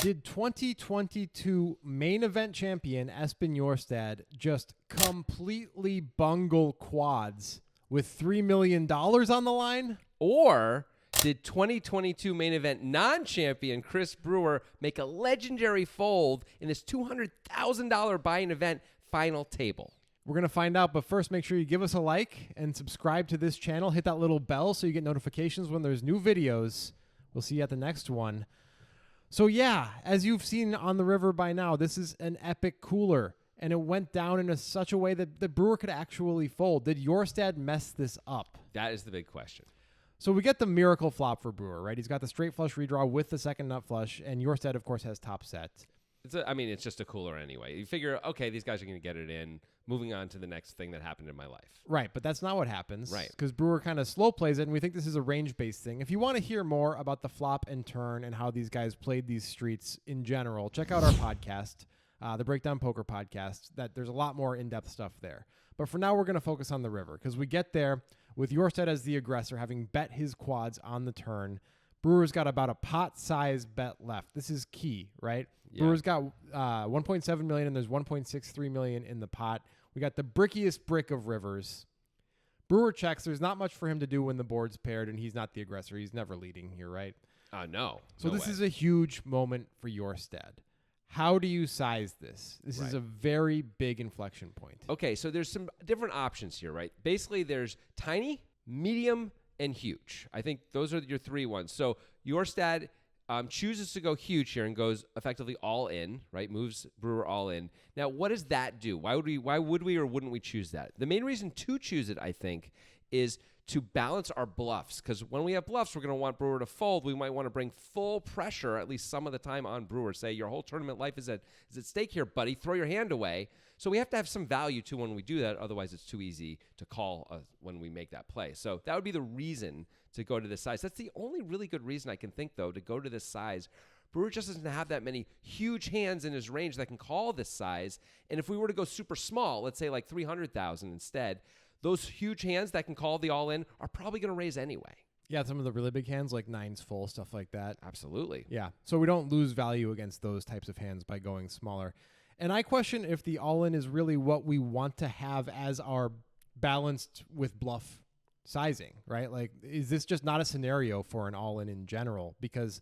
Did 2022 main event champion Espen Jorstad just completely bungle quads with $3 million on the line? Or did 2022 main event non-champion Chris Brewer make a legendary fold in this $200,000 buy-in event final table? We're going to find out, but first make sure you give us a like and subscribe to this channel. Hit that little bell so you get notifications when there's new videos. We'll see you at the next one. So yeah, as you've seen on the river by now, this is an epic cooler, and it went down in such a way that the Brewer could actually fold. Did Jorstad mess this up? That is the big question. So we get the miracle flop for Brewer, right? He's got the straight flush redraw with the second nut flush, and Jorstad, of course, has top set. It's just a cooler anyway. You figure, okay, these guys are going to get it in. Moving on to the next thing that happened in my life. Right, but that's not what happens. Right. Because Brewer kind of slow plays it, and we think this is a range-based thing. If you want to hear more about the flop and turn and how these guys played these streets in general, check out our podcast, the Breakdown Poker Podcast. There's a lot more in-depth stuff there. But for now, we're going to focus on the river, because we get there with Jorstad as the aggressor, having bet his quads on the turn. Brewer's got about a pot-size bet left. This is key, right? Yeah. Brewer's got 1.7 million, and there's 1.63 million in the pot. We got the brickiest brick of rivers. Brewer checks. There's not much for him to do when the board's paired, and he's not the aggressor. He's never leading here, right? No. So this is a huge moment for Jorstad. How do you size this? This is a very big inflection point. Okay, so there's some different options here, right? Basically, there's tiny, medium, and huge. I think those are your three ones. So Jorstad chooses to go huge here and goes effectively all in, right? Moves Brewer all in. Now, what does that do? Why would we or wouldn't we choose that? The main reason to choose it, I think, is to balance our bluffs. Because when we have bluffs, we're going to want Brewer to fold. We might want to bring full pressure, at least some of the time, on Brewer. Say, your whole tournament life is at stake here, buddy. Throw your hand away. So we have to have some value, too, when we do that. Otherwise, it's too easy to call when we make that play. So that would be the reason to go to this size. That's the only really good reason I can think, though, to go to this size. Brewer just doesn't have that many huge hands in his range that can call this size. And if we were to go super small, let's say like 300,000 instead, those huge hands that can call the all-in are probably going to raise anyway. Yeah, some of the really big hands, like nines full, stuff like that. Absolutely. Yeah, so we don't lose value against those types of hands by going smaller. And I question if the all-in is really what we want to have as our balanced with bluff sizing, right? Like, is this just not a scenario for an all-in in general? Because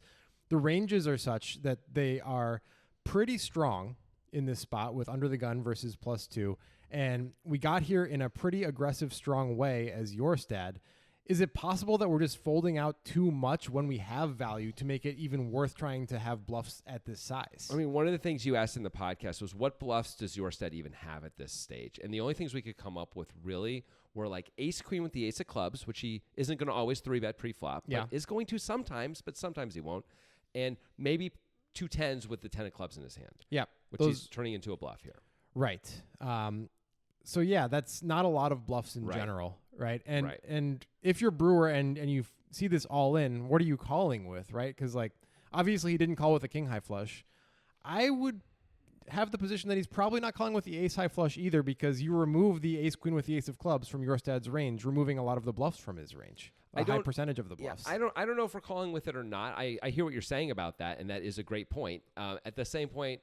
the ranges are such that they are pretty strong in this spot with under the gun versus +2. And we got here in a pretty aggressive, strong way as Jorstad. Is it possible that we're just folding out too much when we have value to make it even worth trying to have bluffs at this size? I mean, one of the things you asked in the podcast was, what bluffs does Jorstad even have at this stage? And the only things we could come up with really were like ace-queen with the ace of clubs, which he isn't going to always 3-bet pre-flop, but is going to sometimes, but sometimes he won't. And maybe 2 tens with the 10 of clubs in his hand. Yeah. Which he's turning into a bluff here. Right. So yeah, that's not a lot of bluffs in general, right? And if you're Brewer and you see this all in, what are you calling with, right? Because like obviously he didn't call with a king high flush. I would have the position that he's probably not calling with the ace high flush either, because you remove the ace queen with the ace of clubs from Jorstad's range, removing a lot of the bluffs from his range. A high percentage of the bluffs. Yeah, I don't know if we're calling with it or not. I hear what you're saying about that, and that is a great point. At the same point,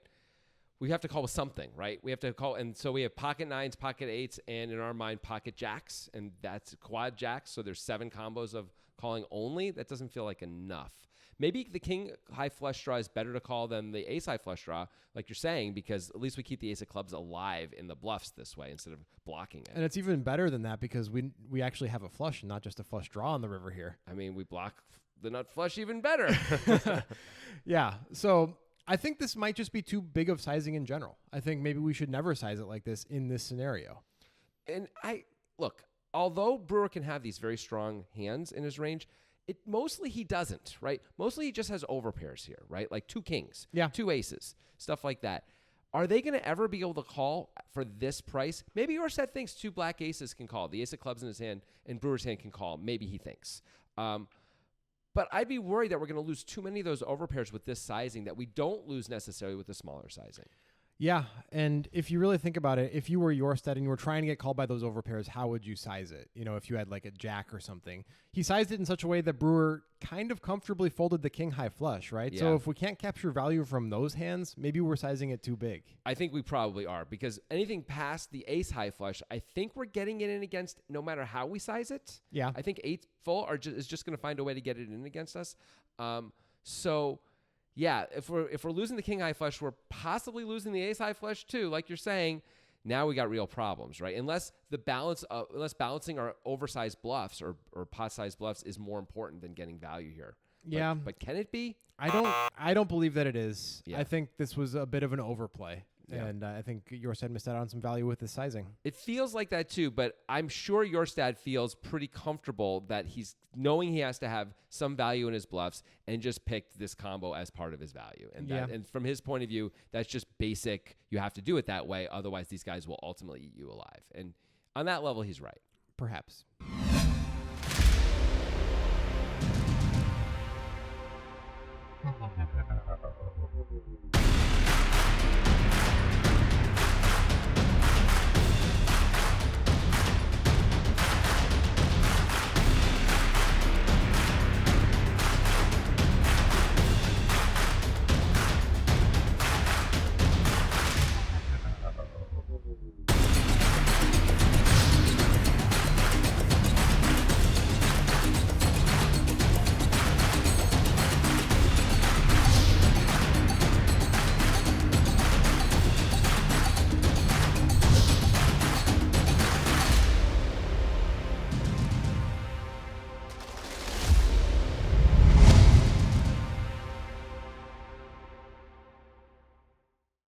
we have to call with something, right? We have to call, and so we have pocket nines, pocket eights, and in our mind, pocket jacks, and that's quad jacks. So there's 7 combos of calling only. That doesn't feel like enough. Maybe the king high flush draw is better to call than the ace high flush draw, like you're saying, because at least we keep the ace of clubs alive in the bluffs this way instead of blocking it. And it's even better than that because we actually have a flush and not just a flush draw on the river here. I mean, we block the nut flush even better. Yeah. So I think this might just be too big of sizing in general. I think maybe we should never size it like this in this scenario. And look, although Brewer can have these very strong hands in his range, mostly he doesn't, right? Mostly he just has overpairs here, right? Like 2 kings, 2 aces, stuff like that. Are they going to ever be able to call for this price? Maybe Jorstad thinks 2 black aces can call. The ace of clubs in his hand and Brewer's hand can call. Maybe he thinks. But I'd be worried that we're going to lose too many of those overpairs with this sizing that we don't lose necessarily with the smaller sizing. Yeah, and if you really think about it, if you were Jorstad and you were trying to get called by those overpairs, how would you size it? If you had like a jack or something. He sized it in such a way that Brewer kind of comfortably folded the king high flush, right? Yeah. So if we can't capture value from those hands, maybe we're sizing it too big. I think we probably are, because anything past the ace high flush, I think we're getting it in against no matter how we size it. Yeah. I think 8 full is just going to find a way to get it in against us. So yeah, if we're losing the king high flush, we're possibly losing the ace high flush too. Like you're saying, now we got real problems, right? Unless balancing our oversized bluffs or pot sized bluffs is more important than getting value here. Yeah. But can it be? I don't believe that it is. Yeah. I think this was a bit of an overplay. Yeah. And I think Jorstad missed out on some value with the sizing. It feels like that too, but I'm sure Jorstad feels pretty comfortable that he's knowing he has to have some value in his bluffs and just picked this combo as part of his value. And and from his point of view, that's just basic. You have to do it that way. Otherwise, these guys will ultimately eat you alive. And on that level, he's right. Perhaps.